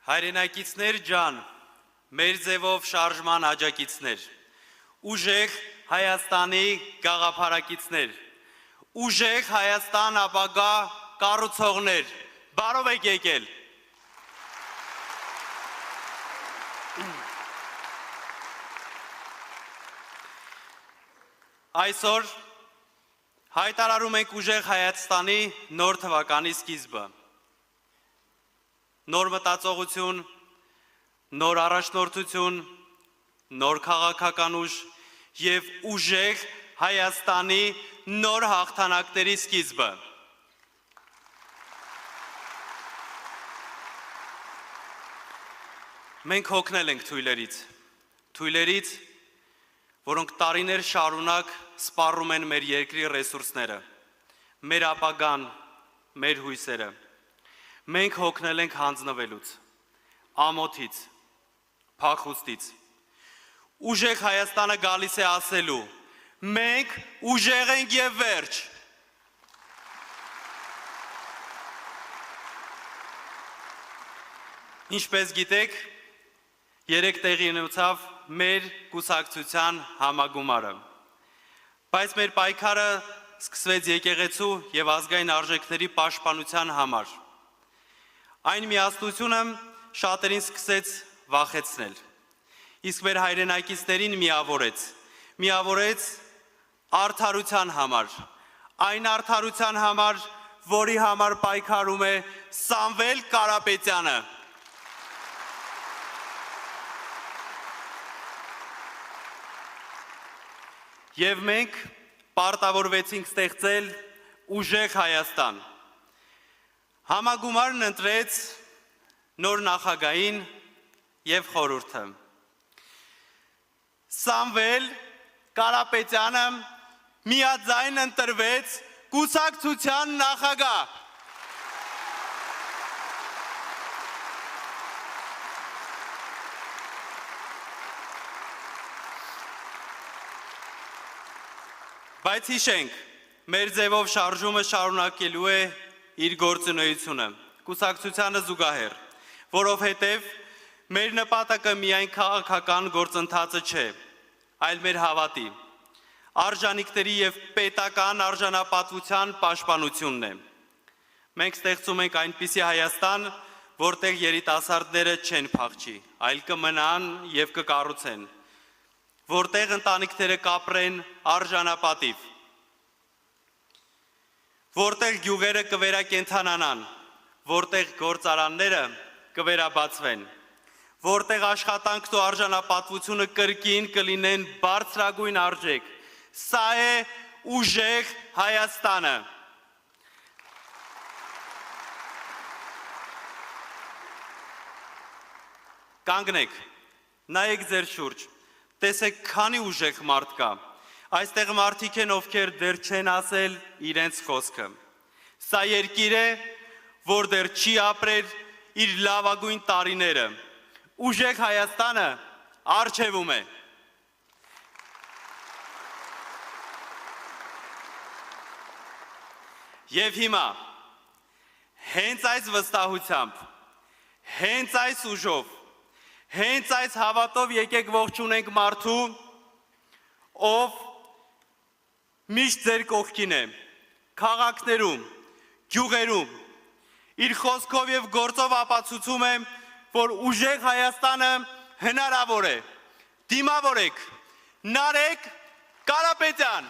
Հայրենակիցներ ջան, մեր ձևով շարժման աջակիցներ, ուժեղ Հայաստանի գաղափարակիցներ, ուժեղ Հայաստան ապագա կառուցողներ, բարով եք եկել։ Այսօր հայտարարում ենք ուժեղ Հայաստանի նոր թվականի սկիզբը։ Նոր մտածողություն, նոր առաջնորդություն, նոր քաղաքական ուժ և ուժեղ Հայաստանի նոր հաղթանակների սկիզբը։ Մենք հոգնել ենք թույլերից, որոնք տարիներ շարունակ սպառում են մեր երկրի ռեսուրսները, մեր ապագան, մեր հույսերը։ Մենք հոգնել ենք հանձնվելուց, ամոթից, փախուստից։ Ուժեղ Հայաստանը գալիս է ասելու, մենք ուժեղ ենք և վերջ։ Ինչպես գիտեք, երեկ տեղի ունեցավ մեր կուսակցության համագումարը, բայց մեր պայքարը սկսվեց եկեղեցու և ազգային արժեքների պաշտպանության համար։ Այն միասնությունը շատերին սկսեց վախեցնել, իսկ մեր հայրենակիցներին միավորեց արդարության համար, այն արդարության համար, որի համար պայքարում է Սամվել Կարապետյանը։ Եվ մենք պարտավորվեցինք ստեղծել ուժեղ Հայաստան։ Համագումարն ընտրեց նոր նախագահին և խորհուրդը։ Սամվել Կարապետյանը միաձայն ընտրվեց կուսակցության նախագահ։ Բայց հիշենք, մեր ձևով շարժումը շարունակելու է իր գործունեությունը, կուսակցությանը զուգահեռ, որովհետև մեր նպատակը միայն քաղաքական գործընթացը չէ, այլ մեր հավատի, արժանիքների և պետական արժանապատվության պաշտպանությունն է։ Մենք ստեղծում ենք այնպիսի Հայաստան, որտեղ երիտասարդները չեն փախչի, այլ կմնան և կկառուցեն, որտեղ ընտանիքները կապրեն արժանապատիվ, որտեղ գյուղերը կվերակենդանանան, որտեղ գործարանները կվերաբացվեն, որտեղ աշխատանքն ու արժանապատվությունը կրկին կլինեն բարձրագույն արժեք։ Սա է ուժեղ Հայաստանը։ Կանգնեք, նայեք ձեր շուրջ, տեսեք քանի ուժեղ մարդ կա, այստեղ մարդիկ են, ովքեր դեռ չեն ասել իրենց խոսքը։ Սա երկիր է, որ դեռ չի ապրել իր լավագույն տարիները։ Ուժեղ Հայաստանը առջևում է։ Եվ հիմա, հենց այս վստահությամբ, հենց այս ուժով, հենց այս հավատով եկեք ողջունենք մարդու, ով միշտ ձեր կողքին է, քաղաքներում, գյուղերում, իր խոսքով և գործով ապացուցում է, որ ուժեղ Հայաստանը հնարավոր է։ Դիմավորեք, Նարեկ Կարապետյան։